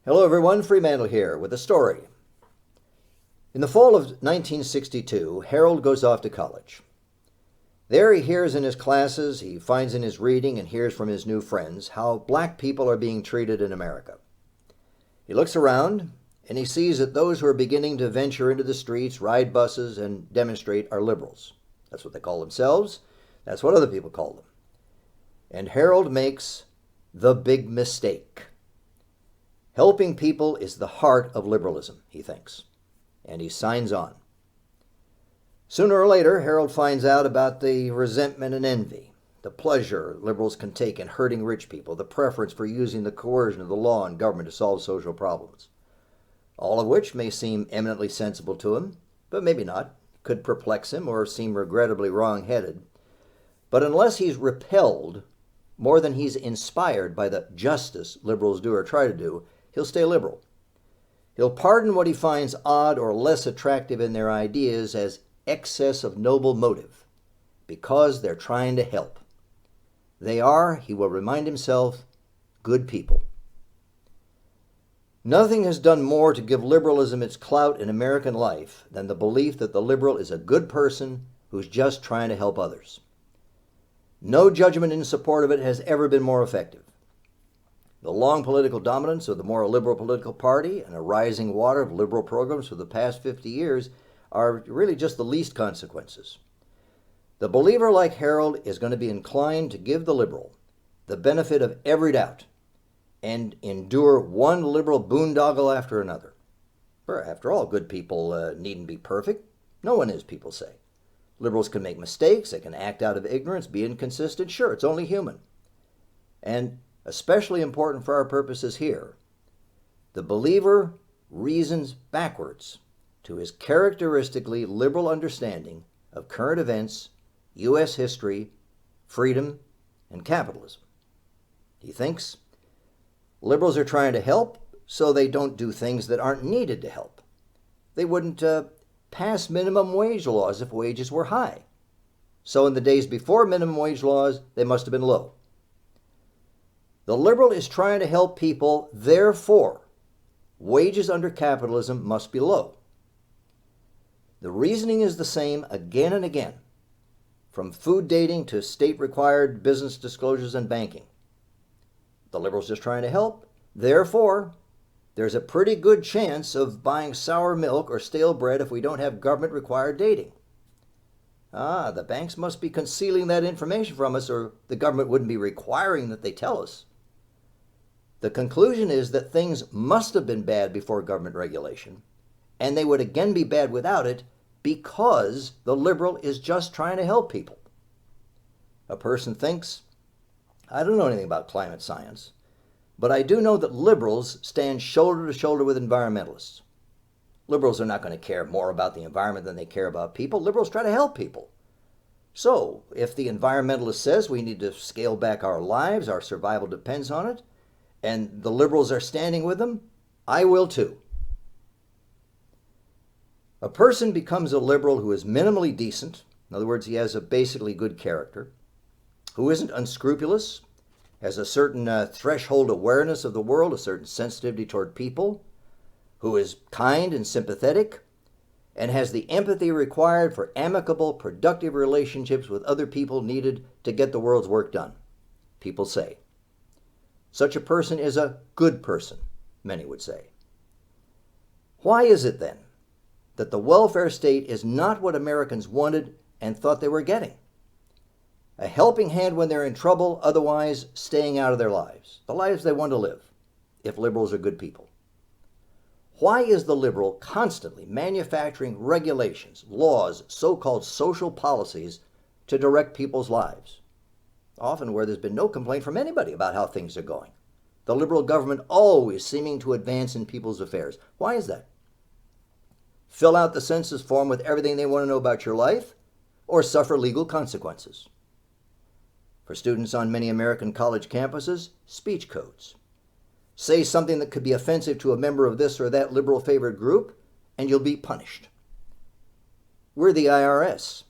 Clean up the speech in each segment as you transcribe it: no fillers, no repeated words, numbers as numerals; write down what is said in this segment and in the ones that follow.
Hello everyone, Freemantle here with a story. In the fall of 1962, Harold goes off to college. There he hears in his classes, he finds in his reading and hears from his new friends how black people are being treated in America. He looks around and he sees that those who are beginning to venture into the streets, ride buses, and demonstrate are liberals. That's what they call themselves. That's what other people call them. And Harold makes the big mistake. Helping people is the heart of liberalism, he thinks, and he signs on. Sooner or later, Harold finds out about the resentment and envy, the pleasure liberals can take in hurting rich people, the preference for using the coercion of the law and government to solve social problems, all of which may seem eminently sensible to him, but maybe not, could perplex him or seem regrettably wrong-headed. But unless he's repelled more than he's inspired by the justice liberals do or try to do, he'll stay liberal. He'll pardon what he finds odd or less attractive in their ideas as excess of noble motive, because they're trying to help. They are, he will remind himself, good people. Nothing has done more to give liberalism its clout in American life than the belief that the liberal is a good person who's just trying to help others. No judgment in support of it has ever been more effective. The long political dominance of the more liberal political party and a rising water of liberal programs for the past 50 years are really just the least consequences. The believer like Harold is going to be inclined to give the liberal the benefit of every doubt and endure one liberal boondoggle after another. For after all, good people needn't be perfect. No one is, people say. Liberals can make mistakes, they can act out of ignorance, be inconsistent. Sure, it's only human. And especially important for our purposes here, the believer reasons backwards to his characteristically liberal understanding of current events, U.S. history, freedom, and capitalism. He thinks liberals are trying to help, so they don't do things that aren't needed to help. They wouldn't pass minimum wage laws if wages were high. So in the days before minimum wage laws, they must have been low. The liberal is trying to help people, therefore, wages under capitalism must be low. The reasoning is the same again and again, from food dating to state-required business disclosures and banking. The liberal's just trying to help, therefore, there's a pretty good chance of buying sour milk or stale bread if we don't have government-required dating. The banks must be concealing that information from us, or the government wouldn't be requiring that they tell us. The conclusion is that things must have been bad before government regulation, and they would again be bad without it because the liberal is just trying to help people. A person thinks, I don't know anything about climate science, but I do know that liberals stand shoulder to shoulder with environmentalists. Liberals are not going to care more about the environment than they care about people. Liberals try to help people. So, if the environmentalist says we need to scale back our lives, our survival depends on it, and the liberals are standing with them, I will too. A person becomes a liberal who is minimally decent, in other words, he has a basically good character, who isn't unscrupulous, has a certain threshold awareness of the world, a certain sensitivity toward people, who is kind and sympathetic, and has the empathy required for amicable, productive relationships with other people needed to get the world's work done, people say. Such a person is a good person, many would say. Why is it then that the welfare state is not what Americans wanted and thought they were getting? A helping hand when they're in trouble, otherwise staying out of their lives, the lives they want to live, if liberals are good people. Why is the liberal constantly manufacturing regulations, laws, so-called social policies to direct people's lives? Often where there's been no complaint from anybody about how things are going. The liberal government always seeming to advance in people's affairs. Why is that? Fill out the census form with everything they want to know about your life, or suffer legal consequences. For students on many American college campuses, speech codes. Say something that could be offensive to a member of this or that liberal-favored group, and you'll be punished. We're the IRS.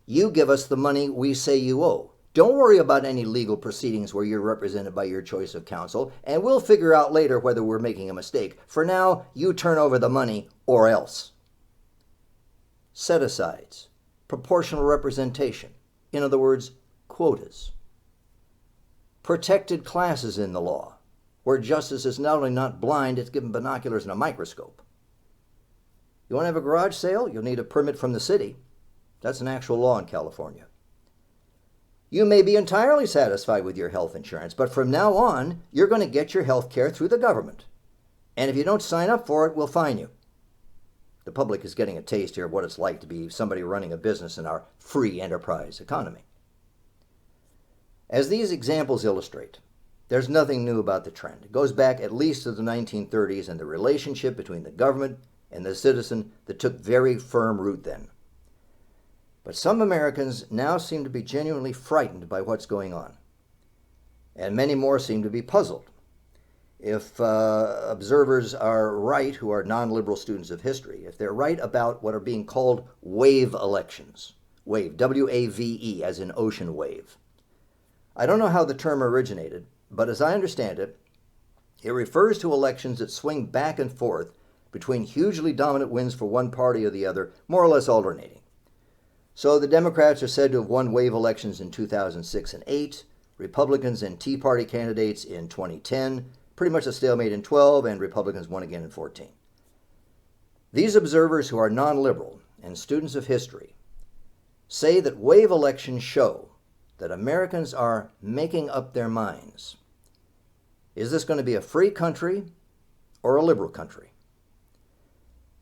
You give us the money we say you owe. Don't worry about any legal proceedings where you're represented by your choice of counsel, and we'll figure out later whether we're making a mistake. For now, you turn over the money or else. Set-asides, proportional representation, in other words, quotas. Protected classes in the law, where justice is not only not blind, it's given binoculars and a microscope. You want to have a garage sale? You'll need a permit from the city. That's an actual law in California. You may be entirely satisfied with your health insurance, but from now on, you're going to get your health care through the government. And if you don't sign up for it, we'll fine you. The public is getting a taste here of what it's like to be somebody running a business in our free enterprise economy. As these examples illustrate, there's nothing new about the trend. It goes back at least to the 1930s and the relationship between the government and the citizen that took very firm root then. But some Americans now seem to be genuinely frightened by what's going on, and many more seem to be puzzled. If observers are right, who are non-liberal students of history, if they're right about what are being called wave elections, wave, W-A-V-E, as in ocean wave. I don't know how the term originated, but as I understand it, it refers to elections that swing back and forth between hugely dominant wins for one party or the other, more or less alternating. So the Democrats are said to have won wave elections in 2006 and 8, Republicans and Tea Party candidates in 2010, pretty much a stalemate in 12, and Republicans won again in 14. These observers who are non-liberal and students of history say that wave elections show that Americans are making up their minds. Is this going to be a free country or a liberal country?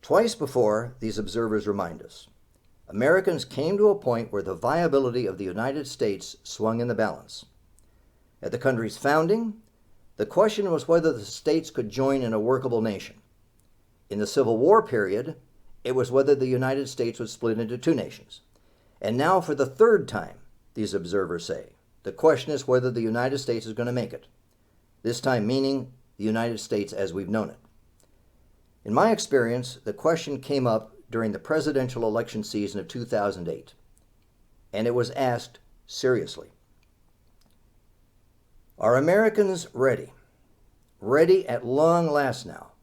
Twice before, these observers remind us, Americans came to a point where the viability of the United States swung in the balance. At the country's founding, the question was whether the states could join in a workable nation. In the Civil War period, it was whether the United States would split into two nations. And now, for the third time, these observers say, the question is whether the United States is going to make it. This time meaning the United States as we've known it. In my experience, the question came up during the presidential election season of 2008, and it was asked seriously. Are Americans ready at long last now,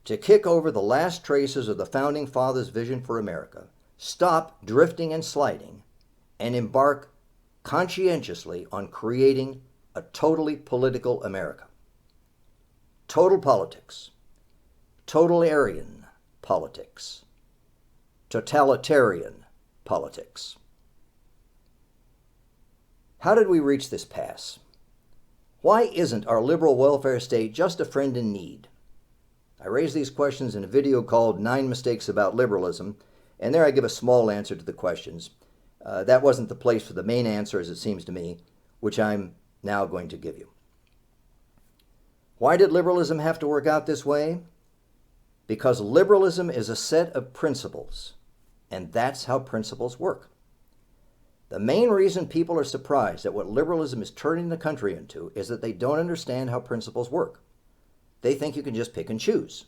to kick over the last traces of the Founding Fathers' vision for America, stop drifting and sliding, and embark conscientiously on creating a totally political America? Total politics, totalitarian politics, totalitarian politics. How did we reach this pass? Why isn't our liberal welfare state just a friend in need? I raised these questions in a video called 9 Mistakes About Liberalism, and there I give a small answer to the questions. That wasn't the place for the main answer, as it seems to me, which I'm now going to give you. Why did liberalism have to work out this way? Because liberalism is a set of principles, and that's how principles work. The main reason people are surprised at what liberalism is turning the country into is that they don't understand how principles work. They think you can just pick and choose.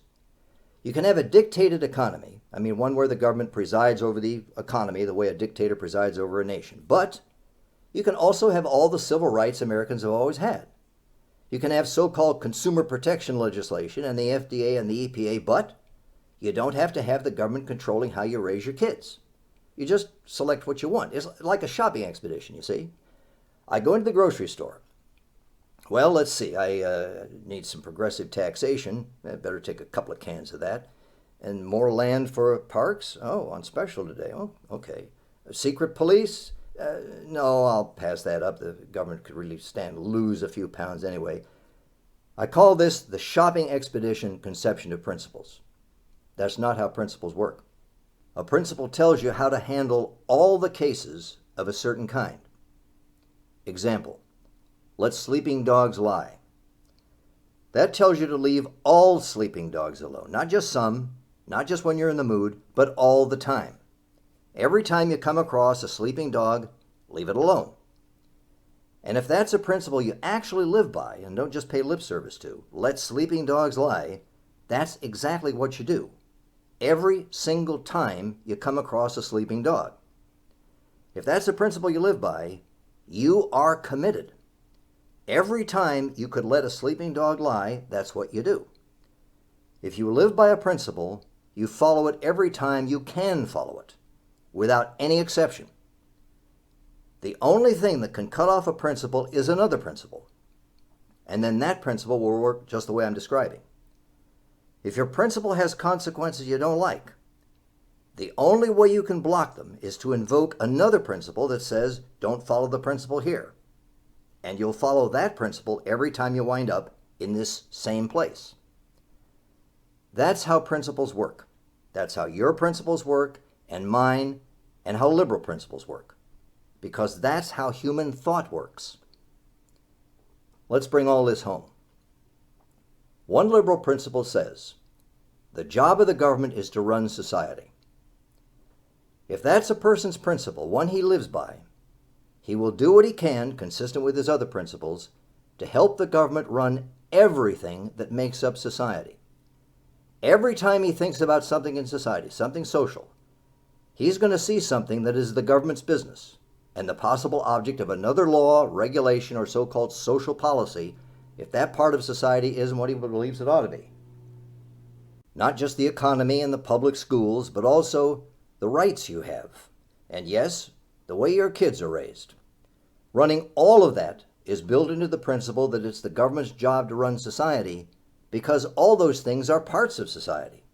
You can have a dictated economy, one where the government presides over the economy the way a dictator presides over a nation. But you can also have all the civil rights Americans have always had. You can have so-called consumer protection legislation and the FDA and the EPA, but you don't have to have the government controlling how you raise your kids. You just select what you want. It's like a shopping expedition, you see. I go into the grocery store. Well, let's see. I need some progressive taxation. I better take a couple of cans of that. And more land for parks? Oh, on special today. Oh, okay. Secret police? No, I'll pass that up. The government could really lose a few pounds anyway. I call this the shopping expedition conception of principles. That's not how principles work. A principle tells you how to handle all the cases of a certain kind. Example, let sleeping dogs lie. That tells you to leave all sleeping dogs alone, not just some, not just when you're in the mood, but all the time. Every time you come across a sleeping dog, leave it alone. And if that's a principle you actually live by and don't just pay lip service to, let sleeping dogs lie, that's exactly what you do. Every single time you come across a sleeping dog. If that's the principle you live by, You are committed. Every time you could let a sleeping dog lie, that's what you do. If you live by a principle, you follow it every time you can follow it, without any exception. The only thing that can cut off a principle is another principle, and then that principle will work just the way I'm describing. If your principle has consequences you don't like, the only way you can block them is to invoke another principle that says, don't follow the principle here. And you'll follow that principle every time you wind up in this same place. That's how principles work. That's how your principles work, and mine, and how liberal principles work. Because that's how human thought works. Let's bring all this home. One liberal principle says, the job of the government is to run society. If that's a person's principle, one he lives by, he will do what he can, consistent with his other principles, to help the government run everything that makes up society. Every time he thinks about something in society, something social, he's going to see something that is the government's business and the possible object of another law, regulation, or so-called social policy if that part of society isn't what he believes it ought to be. Not just the economy and the public schools, but also the rights you have. And yes, the way your kids are raised. Running all of that is built into the principle that it's the government's job to run society because all those things are parts of society.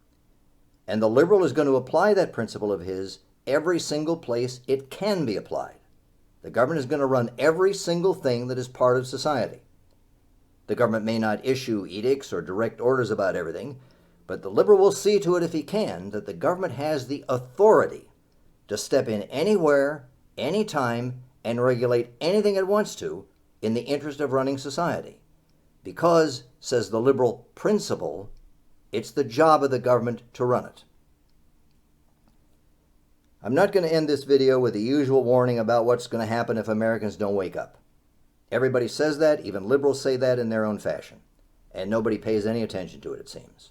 And the liberal is going to apply that principle of his every single place it can be applied. The government is going to run every single thing that is part of society. The government may not issue edicts or direct orders about everything, but the liberal will see to it if he can that the government has the authority to step in anywhere, anytime, and regulate anything it wants to in the interest of running society. Because, says the liberal principle, it's the job of the government to run it. I'm not going to end this video with the usual warning about what's going to happen if Americans don't wake up. Everybody says that, even liberals say that in their own fashion, and nobody pays any attention to it, it seems.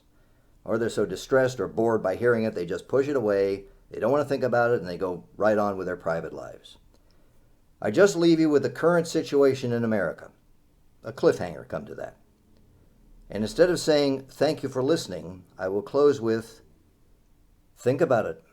Or they're so distressed or bored by hearing it, they just push it away, they don't want to think about it, and they go right on with their private lives. I just leave you with the current situation in America. A cliffhanger, come to that. And instead of saying, thank you for listening, I will close with, think about it.